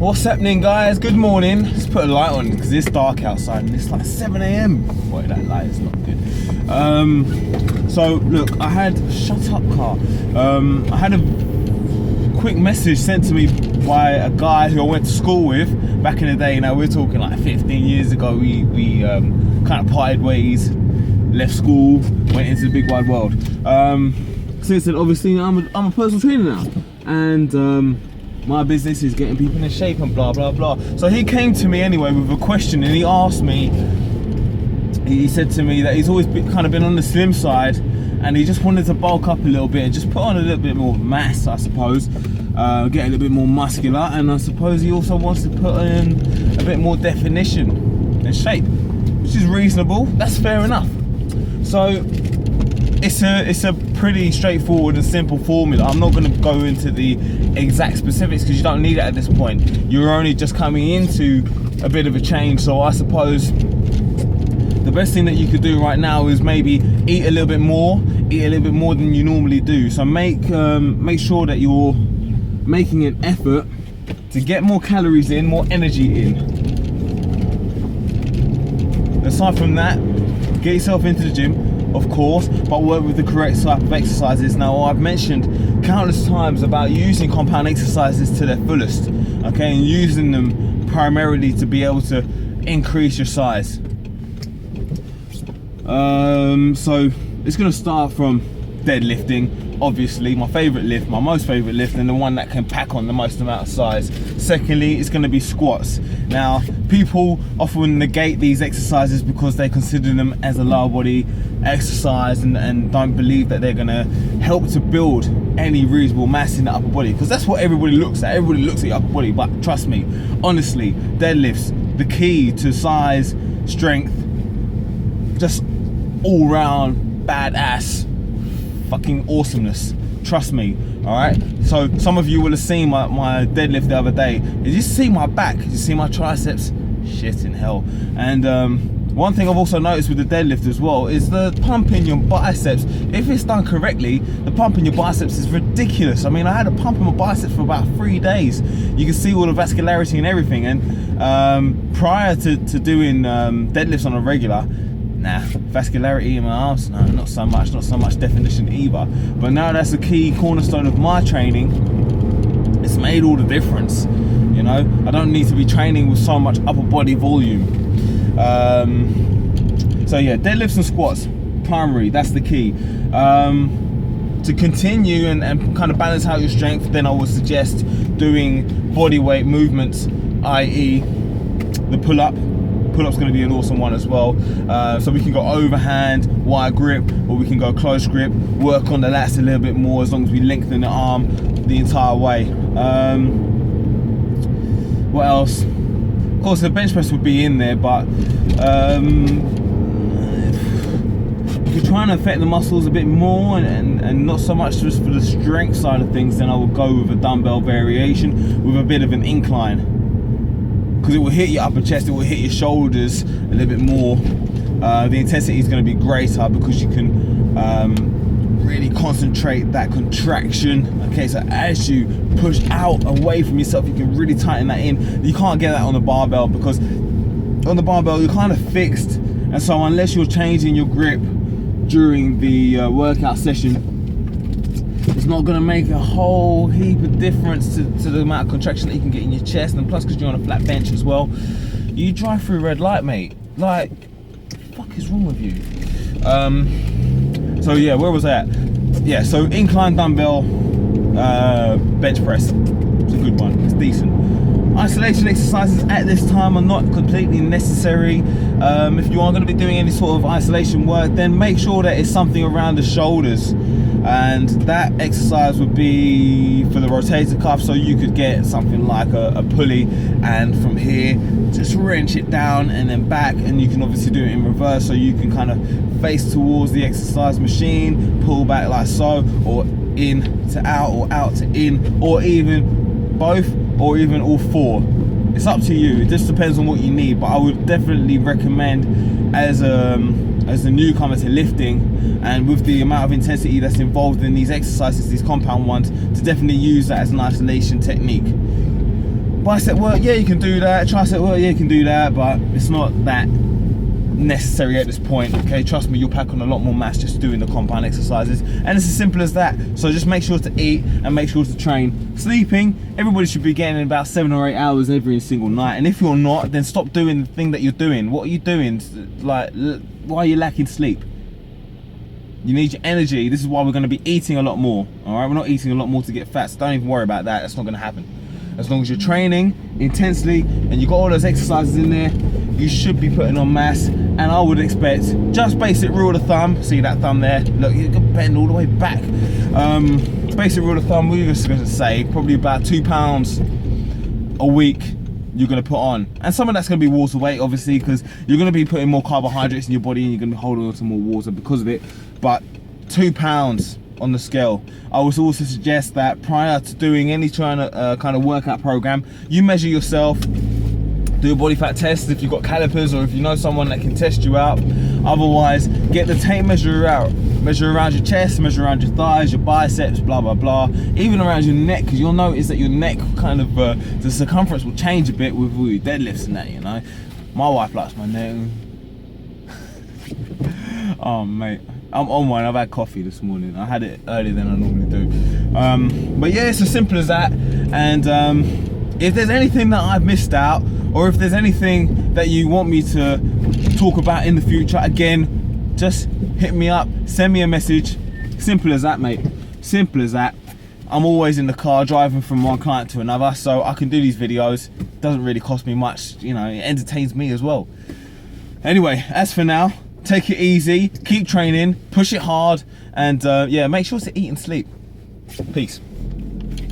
What's happening, guys? Good morning. Let's put a light on because it's dark outside and it's like 7 a.m. Boy, that light is not good. So look, I had I had a quick message sent to me by a guy who I went to school with back in the day. Now we're talking like 15 years ago. We kind of parted ways, left school, went into the big wide world. Since then, obviously, I'm a personal trainer now, and my business is getting people in shape and blah blah blah. So he came to me anyway with a question, and he asked me. He said to me that he's always kind of been on the slim side, and he just wanted to bulk up a little bit and just put on a little bit more mass, I suppose, get a little bit more muscular, and I suppose he also wants to put in a bit more definition and shape, which is reasonable. That's fair enough. So it's a pretty straightforward and simple formula. I'm not going to go into the exact specifics because you don't need it at this point. You're only just coming into a bit of a change. So I suppose the best thing that you could do right now is maybe eat a little bit more than you normally do. So make sure that you're making an effort to get more calories in, more energy in. Aside from that, get yourself into the gym, of course, but work with the correct type of exercises. Now, I've mentioned countless times about using compound exercises to their fullest, okay, and using them primarily to be able to increase your size. So it's going to start from deadlifting, obviously, my favorite lift, my most favorite lift, and the one that can pack on the most amount of size. Secondly, it's going to be squats. Now, people often negate these exercises because they consider them as a lower body exercise and don't believe that they're going to help to build any reasonable mass in the upper body, because that's what everybody looks at. Everybody looks at your upper body, but trust me, honestly, deadlifts, the key to size, strength, just all round badass fucking awesomeness. Trust me. All right, so some of you will have seen my deadlift the other day. Did you see my back? Did you see my triceps? Shit in hell. And one thing I've also noticed with the deadlift as well is the pump in your biceps. If it's done correctly, the pump in your biceps is ridiculous. I mean, I had a pump in my biceps for about 3 days. You can see all the vascularity and everything. And prior to doing deadlifts on a regular, nah, vascularity in my arms, no, not so much definition either. But now that's a key cornerstone of my training. It's made all the difference, you know. I don't need to be training with so much upper body volume. So yeah, deadlifts and squats, primary, that's the key. To continue and kind of balance out your strength, then I would suggest doing body weight movements, i.e. the pull-up. Pull-up's going to be an awesome one as well. So we can go overhand, wide grip, or we can go close grip, work on the lats a little bit more as long as we lengthen the arm the entire way. What else? Of course, the bench press would be in there, but if you're trying to affect the muscles a bit more and not so much just for the strength side of things, then I would go with a dumbbell variation with a bit of an incline, because it will hit your upper chest, it will hit your shoulders a little bit more. The intensity is going to be greater because you can really concentrate that contraction. Okay, so as you push out away from yourself, you can really tighten that in. You can't get that on the barbell, because on the barbell you're kind of fixed, and so unless you're changing your grip during the workout session, it's not going to make a whole heap of difference to the amount of contraction that you can get in your chest. And plus, because you're on a flat bench as well, you drive through red light, mate. Like, what the fuck is wrong with you? So yeah, where was I at? Yeah, so incline dumbbell bench press. It's a good one, it's decent. Isolation exercises at this time are not completely necessary. If you are going to be doing any sort of isolation work, then make sure that it's something around the shoulders, and that exercise would be for the rotator cuff. So you could get something like a pulley, and from here just wrench it down and then back, and you can obviously do it in reverse, so you can kind of face towards the exercise machine, pull back like so, or in to out, or out to in, or even both, or even all four. It's up to you, it just depends on what you need. But I would definitely recommend, as a newcomer to lifting, and with the amount of intensity that's involved in these exercises, these compound ones, to definitely use that as an isolation technique. Bicep work, yeah, you can do that. Tricep work, yeah, you can do that, but it's not that necessary at this point. Okay, trust me, you'll pack on a lot more mass just doing the compound exercises, and it's as simple as that. So just make sure to eat and make sure to train. Sleeping, everybody should be getting about 7 or 8 hours every single night, and if you're not, then stop doing the thing that you're doing. What are you doing? Like, why are you lacking sleep? You need your energy. This is why we're going to be eating a lot more. All right, we're not eating a lot more to get fat, so don't even worry about that. That's not going to happen. As long as you're training intensely and you got all those exercises in there, you should be putting on mass. And I would expect, just basic rule of thumb, see that thumb there, look, you can bend all the way back. Basic rule of thumb, we're just going to say probably about 2 pounds a week you're going to put on, and some of that's going to be water weight, obviously, because you're going to be putting more carbohydrates in your body and you're going to be holding on to more water because of it. But 2 pounds on the scale. I would also suggest that prior to doing any kind of workout program, you measure yourself, do a body fat test if you've got calipers or if you know someone that can test you out. Otherwise, get the tape measure out. Measure around your chest, measure around your thighs, your biceps, blah blah blah, even around your neck, because you'll notice that your neck kind of the circumference will change a bit with your deadlifts and that, you know. My wife likes my neck. Oh mate, I'm on one. I've had coffee this morning. I had it earlier than I normally do. But yeah, it's as simple as that. And if there's anything that I've missed out, or if there's anything that you want me to talk about in the future, again, just hit me up, send me a message. Simple as that, mate. Simple as that. I'm always in the car driving from one client to another, so I can do these videos. Doesn't really cost me much, you know, it entertains me as well. Anyway, as for now, take it easy, keep training, push it hard, and yeah, make sure to eat and sleep. Peace.